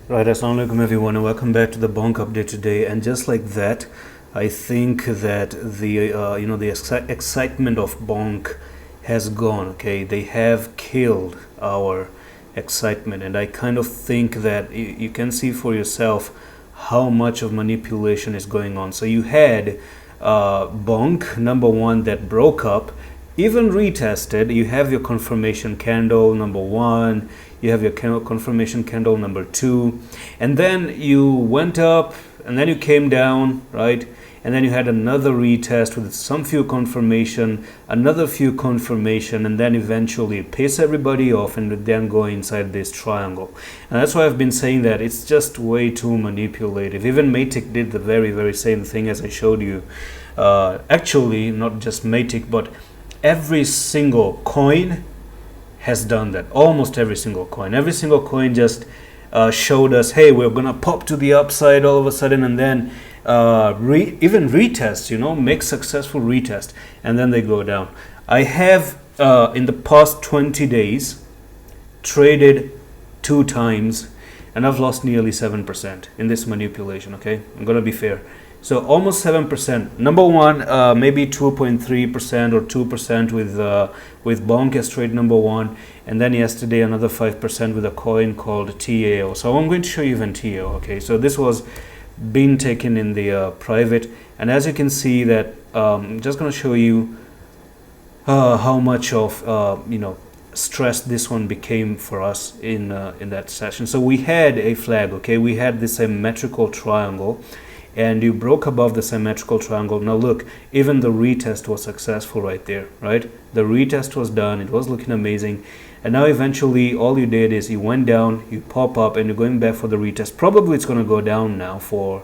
Right, assalamu alaikum everyone, and welcome back to the bonk update today. And just like that, I think that the excitement of bonk has gone. Okay, they have killed our excitement, and I kind of think that you can see for yourself how much of manipulation is going on. So you had bonk number one that broke up, even retested. You have your confirmation candle number one, you have your confirmation candle number two, and then you went up and then you came down, right? And then you had another retest with some few confirmation, another few confirmation, and then eventually piss everybody off and then go inside this triangle. And that's why I've been saying that it's just way too manipulative. Even Matic did the very same thing as I showed you. Actually, not just Matic, but every single coin has done that. Almost every single coin just showed us, hey, we're gonna pop to the upside all of a sudden, and then even retest, make successful retest, and then they go down. I have in the past 20 days traded 2 times, and I've lost nearly 7% in this manipulation. Okay, I'm gonna be fair. So almost 7%. Number one, maybe 2.3% or 2% with bonk as trade number one, and then yesterday another 5% with a coin called TAO. So I'm going to show you even TAO. Okay, so this was being taken in the private, and as you can see that I'm just going to show you how much of stress this one became for us in that session. So we had a flag. Okay, we had this symmetrical triangle, and you broke above the symmetrical triangle. Now look, even the retest was successful right there, right? The retest was done, it was looking amazing, and now eventually all you did is you went down, you pop up, and you're going back for the retest. Probably it's going to go down now for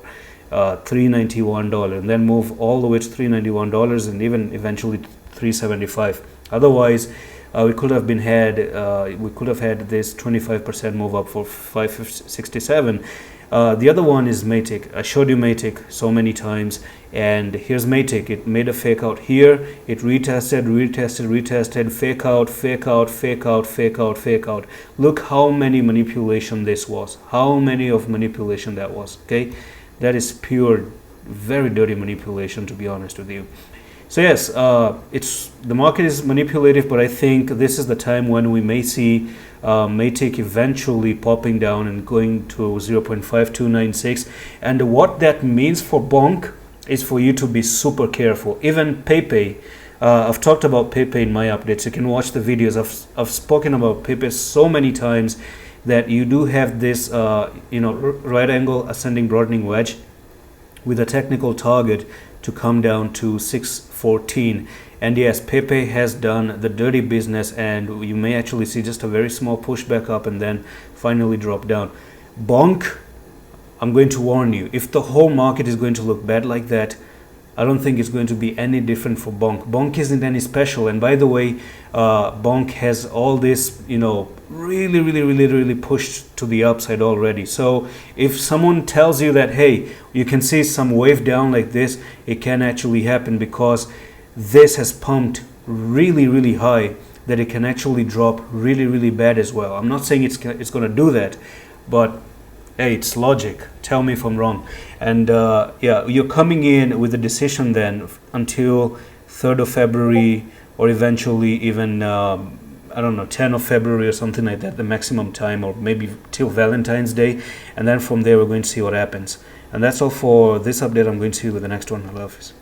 $391, and then move all the way to $391, and even eventually $375. Otherwise we could have had this 25% move up for $567. The other one is Matic. I showed you Matic so many times, and here's Matic. It made a fake out here, it retested, fake out, fake out, fake out, fake out, fake out. Look how many manipulation this was, how many of manipulation that was. Okay, that is pure, very dirty manipulation, to be honest with you. So yes, the market is manipulative, but I think this is the time when we may see Matic eventually popping down and going to 0.5296. And what that means for bonk is for you to be super careful. Even Pepe, I've talked about Pepe in my updates. You can watch the videos. I've spoken about Pepe so many times that you do have this right angle ascending broadening wedge with a technical target to come down to 614. And yes, Pepe has done the dirty business, and you may actually see just a very small pushback up and then finally drop down. Bonk, I'm going to warn you, if the whole market is going to look bad like that, I don't think it's going to be any different for bonk. Bonk isn't any special, and by the way, bonk has all this really pushed to the upside already. So if someone tells you that, hey, you can see some wave down like this, it can actually happen, because this has pumped really high that it can actually drop really bad as well. I'm not saying it's going to do that, but hey, it's logic. Tell me if I'm wrong. And yeah, you're coming in with a decision then until 3rd of February, or eventually even I don't know, 10 of February or something like that, the maximum time, or maybe till Valentine's Day, and then from there we're going to see what happens. And that's all for this update. I'm going to see you with the next one. I love you.